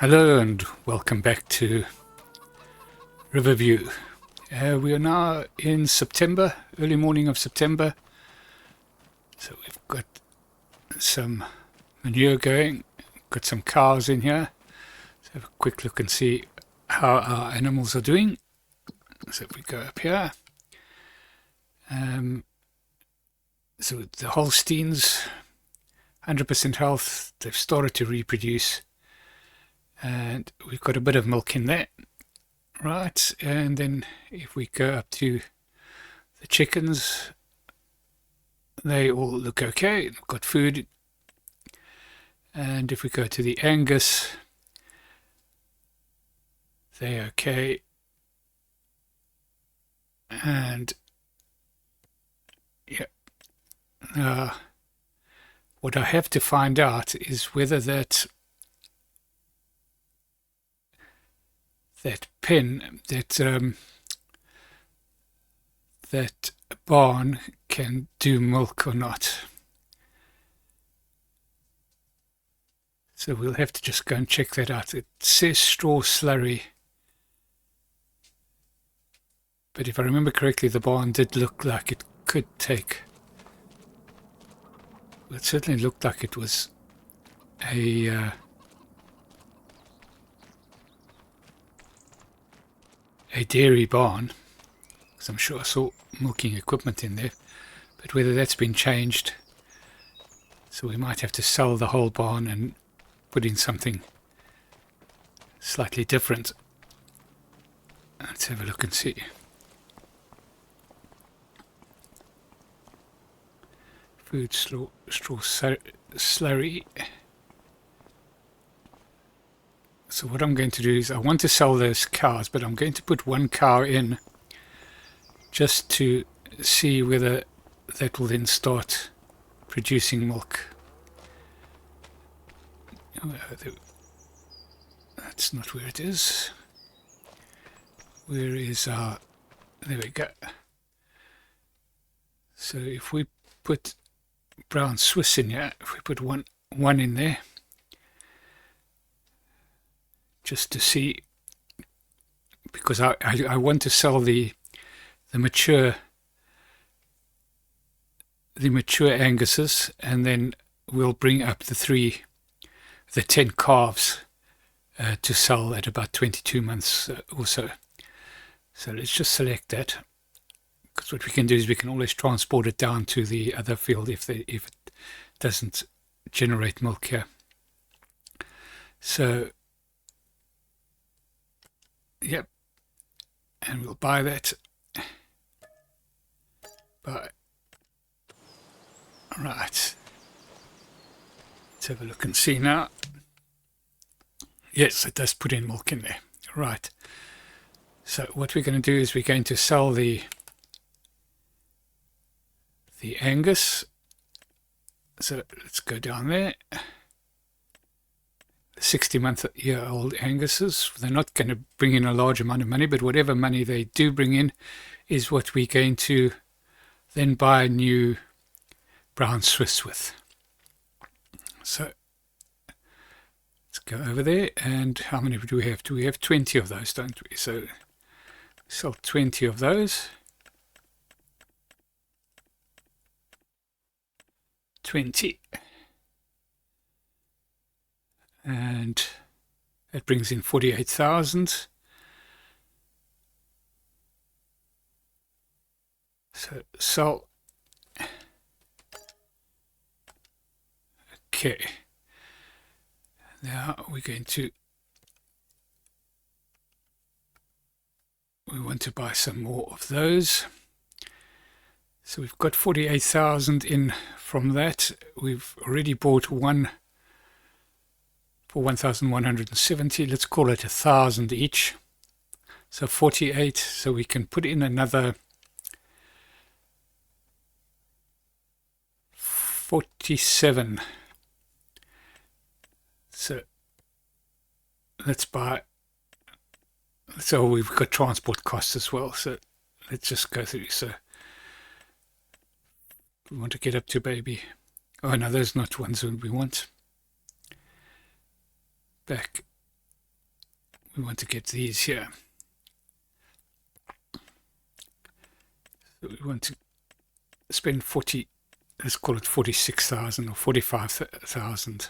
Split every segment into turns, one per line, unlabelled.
Hello and welcome back to Riverview. We are now in September, early morning of September. So we've got some manure going, got some cows in here. Let's have a quick look and see how our animals are doing. So if we go up here, so the Holsteins, 100% health, they've started to reproduce. And we've got a bit of milk in there, right? And then if we go up to the chickens, they all look okay, they've got food. And if we go to the Angus, they're okay. And yeah, what I have to find out is whether that pen, that barn can do milk or not. So we'll have to just go and check that out. It says straw slurry, but if I remember correctly, the barn did look like it could take. Well, it certainly looked like it was a dairy barn, because I'm sure I saw milking equipment in there, but whether that's been changed, so we might have to sell the whole barn and put in something slightly different. Let's have a look and see. Food straw slurry. So what I'm going to do is I want to sell those cows, but I'm going to put one cow in just to see whether that will then start producing milk. Oh, that's not where it is. Where is our... There we go. So if we put brown Swiss in here, if we put one in there, just to see, because I want to sell the mature Anguses, and then we'll bring up the 10 calves to sell at about 22 months or so. So let's just select that, because what we can do is we can always transport it down to the other field if it doesn't generate milk here. So yep, and we'll buy that. Right. Let's have a look and see now. Yes, it does put in milk in there. Right. So what we're going to do is we're going to sell the Angus. So let's go down there. 60-month-year-old Anguses. They're not going to bring in a large amount of money, but whatever money they do bring in is what we're going to then buy new brown Swiss with. So let's go over there, and how many do we have? Do we have 20 of those, don't we? So sell 20 of those. 20. And that brings in 48,000. So okay, now we want to buy some more of those. So we've got 48,000 in from that. We've already bought one for 1,170. Let's call it 1,000 each. So 48. So we can put in another 47. So let's buy. So we've got transport costs as well. So let's just go through. So we want to get up to baby. Oh no, those not ones that we want. Back we want to get these here. So we want to spend 40, let's call it 46,000 or 45,000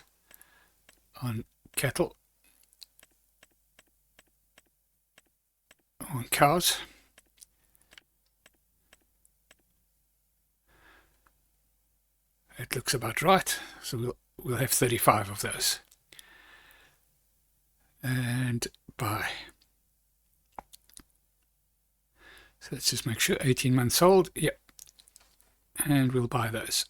on cattle, on cows. It looks about right, so we'll have 35 of those. And buy. So let's just make sure 18 months old. Yep. And we'll buy those.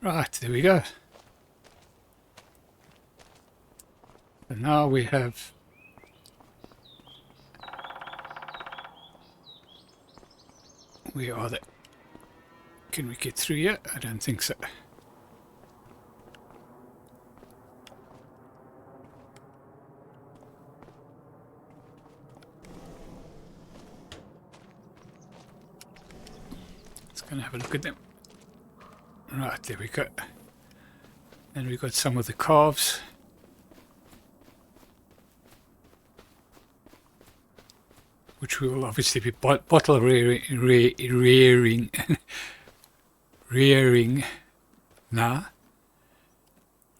Right, there we go. So now we have where are they? Can we get through here? I don't think so. Let's go and have a look at them. Right, there we go. And we've got some of the calves. Which we will obviously be bottle rearing now.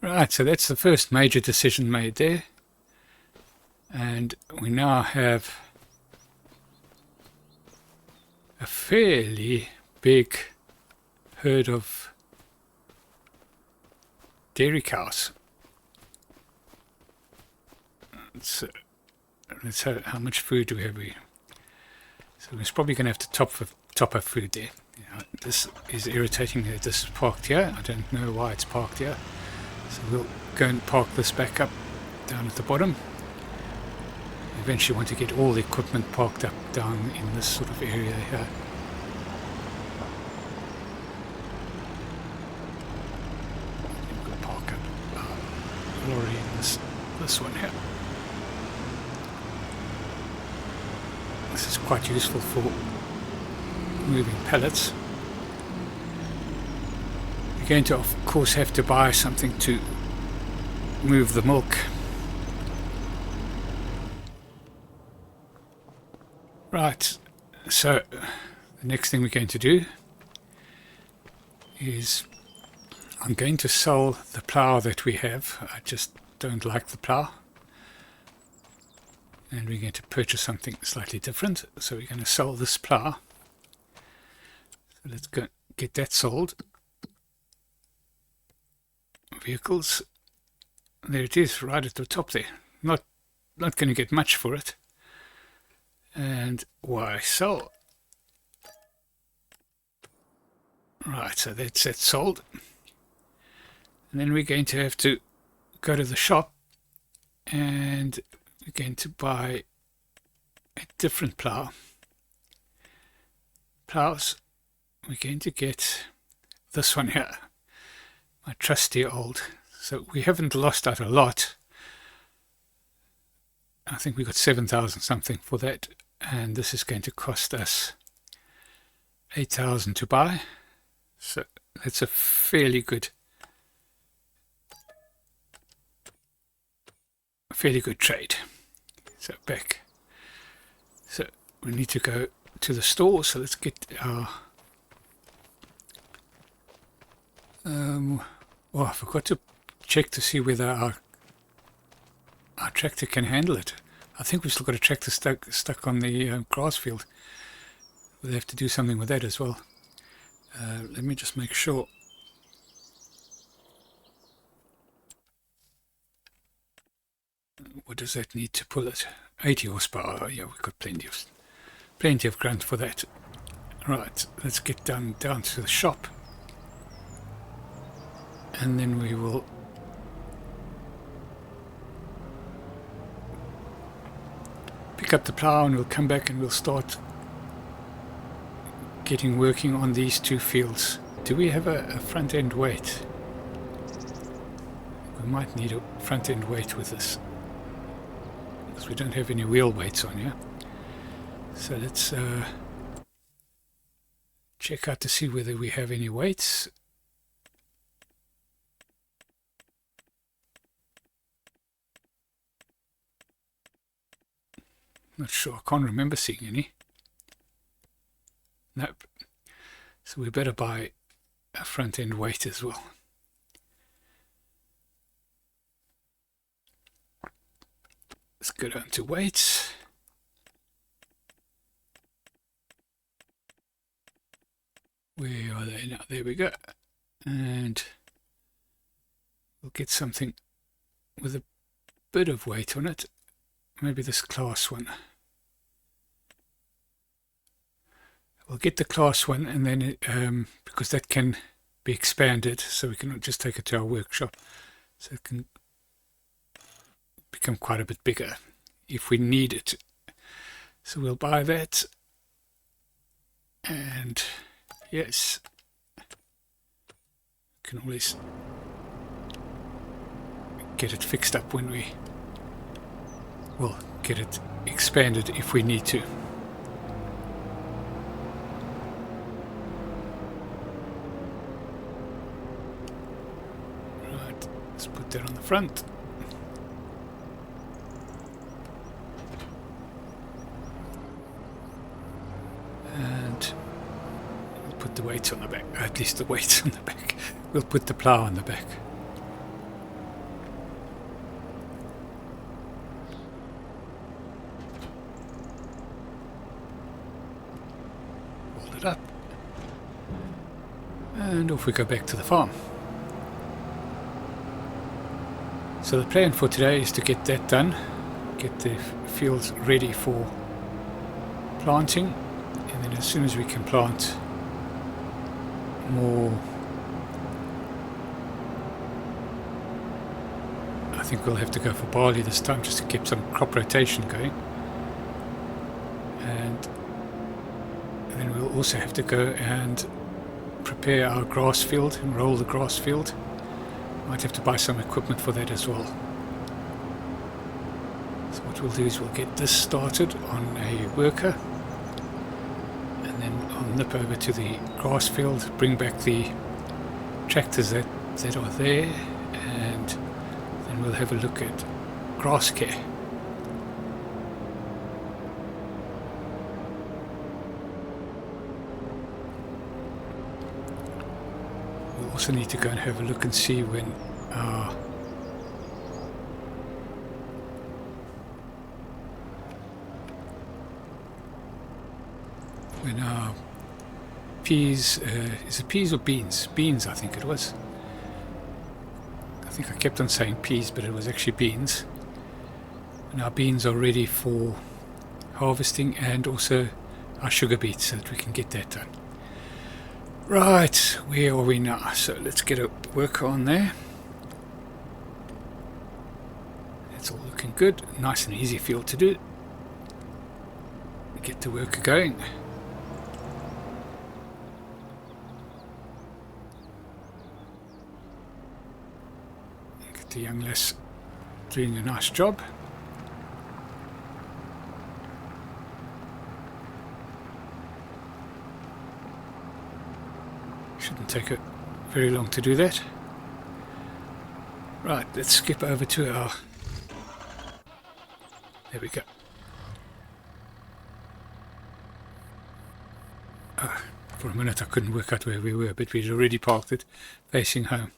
Right, so that's the first major decision made there. And we now have a fairly big herd of dairy cows. So let's have, how much food do we have here? So we're probably going to have to top our food there. Yeah, this is irritating that this is parked here. I don't know why it's parked here. So we'll go and park this back up down at the bottom. Eventually want to get all the equipment parked up down in this sort of area here. We'll park up our lorry in this one here. This is quite useful for moving pallets. You're going to of course have to buy something to move the milk. Right, so the next thing we're going to do is I'm going to sell the plow that we have. I just don't like the plow. And we're going to purchase something slightly different. So we're going to sell this plow. So let's go get that sold. Vehicles. There it is, right at the top there. Not going to get much for it. And why sell? Right, so that's that sold. And then we're going to have to go to the shop and we're going to buy a different plows. We're going to get this one here, my trusty old. So we haven't lost out a lot. I think we got 7,000 something for that, and this is going to cost us 8,000 to buy. So that's a fairly good trade. So back. So we need to go to the store. So let's get our. Oh, I forgot to check to see whether our tractor can handle it. I think we've still got a tractor stuck on the grass field. We'll have to do something with that as well. Let me just make sure. What does that need to pull it? 80 horsepower. Oh, yeah, we've got plenty of grunt for that. Right, let's get down to the shop, and then we will pick up the plow and we'll come back and we'll start getting working on these two fields. Do we have a front end weight? We might need a front end weight with this, because we don't have any wheel weights on here. So let's check out to see whether we have any weights. Not sure, I can't remember seeing any. Nope. So we better buy a front end weight as well. Let's go down to weights. Where are they now? There we go. And we'll get something with a bit of weight on it. Maybe this class one. We'll get the class one, and then because that can be expanded, so we can just take it to our workshop, so it can become quite a bit bigger if we need it. So we'll buy that, and yes, can always get it fixed up when we will get it expanded if we need to. Right, let's put that on the front. And we'll put the weights on the back, at least the weights on the back. We'll put the plow on the back. Hold it up. And off we go back to the farm. So the plan for today is to get that done, get the fields ready for planting, and then as soon as we can plant more, I think we'll have to go for barley this time just to keep some crop rotation going. And then we'll also have to go and prepare our grass field and roll the grass field. Might have to buy some equipment for that as well. So what we'll do is we'll get this started on a worker, and then I'll nip over to the grass field, bring back the tractors that are there, and then we'll have a look at grass care. We'll also need to go and have a look and see when our peas, is it peas or beans? Beans, I think it was. I think I kept on saying peas, but it was actually beans. And our beans are ready for harvesting, and also our sugar beets, so that we can get that done. Right, where are we now? So let's get a worker on there. It's all looking good. Nice and easy field to do. Get the worker going. Get the young lass doing a nice job. Shouldn't take it very long to do that. Right, let's skip over to our... There we go. For a minute I couldn't work out where we were, but we'd already parked it facing home.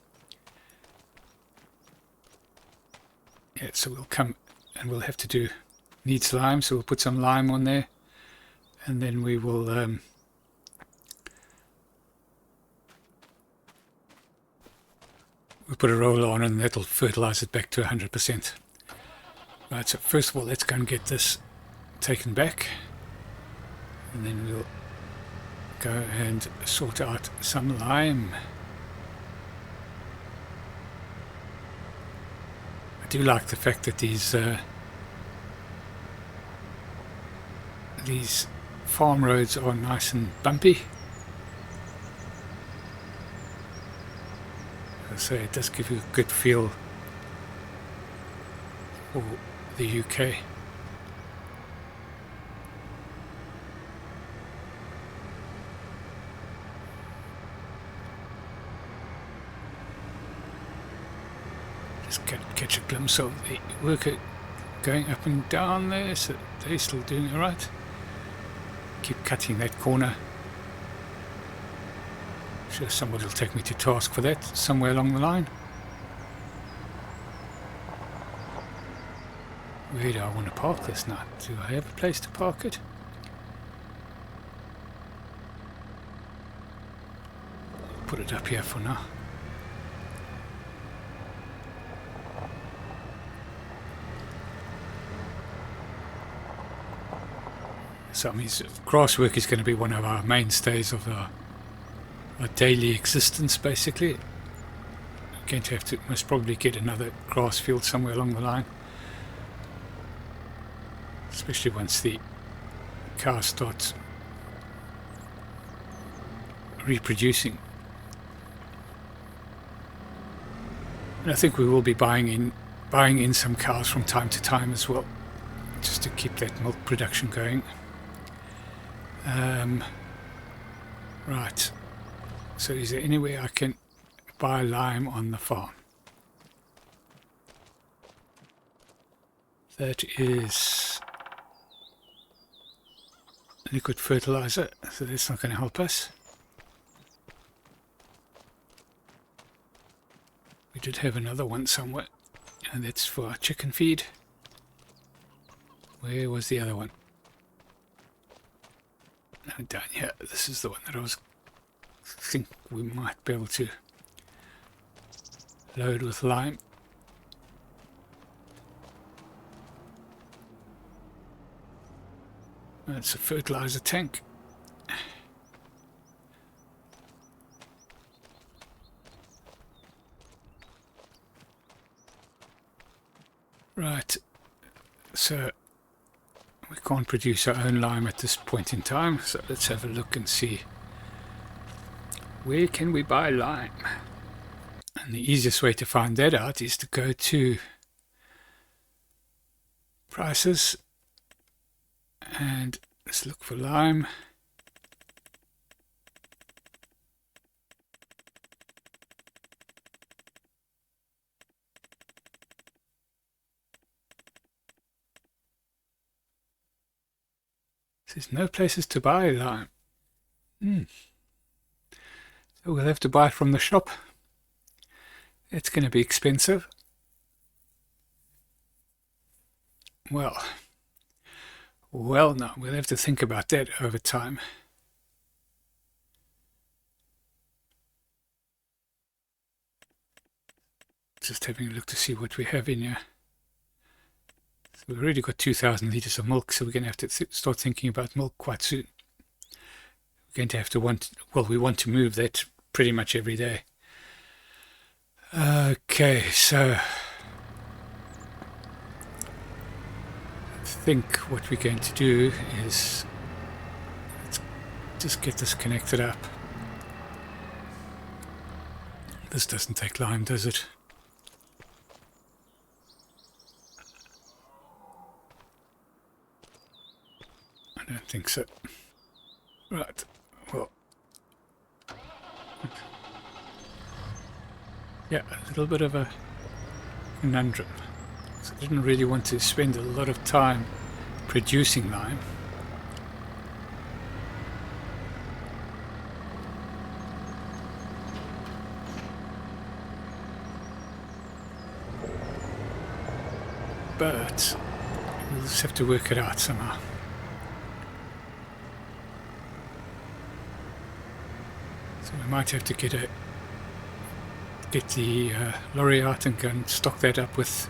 Yeah, so we'll come and we'll have to needs lime, so we'll put some lime on there, and then we will we'll put a roller on, and that'll fertilize it back to 100%. Right, so first of all, let's go and get this taken back, and then we'll go and sort out some lime. I do like the fact that these farm roads are nice and bumpy. So it does give you a good feel for the UK. Just catch a glimpse of the worker going up and down there, so they're still doing it right. Keep cutting that corner. I'm sure somebody will take me to task for that somewhere along the line. Where do I want to park this now? Do I have a place to park it? Put it up here for now. So I mean, grass work is going to be one of our mainstays of our daily existence, basically. We're going to have to most probably get another grass field somewhere along the line, especially once the cows start reproducing. And I think we will be buying in some cows from time to time as well, just to keep that milk production going. Right, so is there any way I can buy lime on the farm? That is liquid fertilizer, so that's not going to help us. We did have another one somewhere, and that's for our chicken feed. Where was the other one? No, down here. This is the one that I think we might be able to load with lime. That's a fertilizer tank. Right, so we can't produce our own lime at this point in time, so let's have a look and see where can we buy lime. And the easiest way to find that out is to go to prices and let's look for lime. There's no places to buy lime. So we'll have to buy it from the shop. It's going to be expensive. Well, no, we'll have to think about that over time. Just having a look to see what we have in here. So we've already got 2,000 litres of milk, so we're going to have to start thinking about milk quite soon. We're going to have to we want to move that pretty much every day. Okay, so I think what we're going to do is let's just get this connected up. This doesn't take lime, does it? I don't think so. Right, well, yeah, a little bit of a conundrum. So I didn't really want to spend a lot of time producing lime. But we'll just have to work it out somehow. So we might have to get the lorry out and go and stock that up with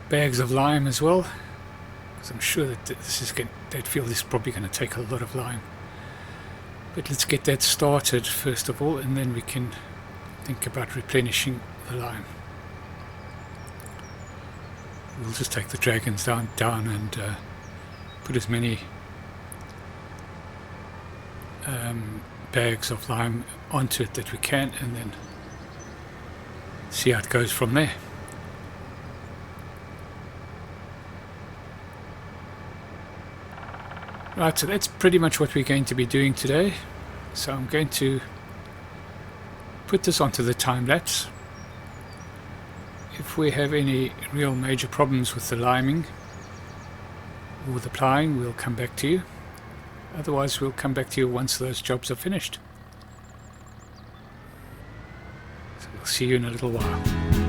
bags of lime as well, because I'm sure that that field is probably going to take a lot of lime. But let's get that started first of all, and then we can think about replenishing the lime. We'll just take the dragons down and put as many bags of lime onto it that we can, and then see how it goes from there. Right, so that's pretty much what we're going to be doing today. So I'm going to put this onto the time lapse, If we have any real major problems with the liming or the ploughing, we'll come back to you. Otherwise, we'll come back to you once those jobs are finished. So we'll see you in a little while.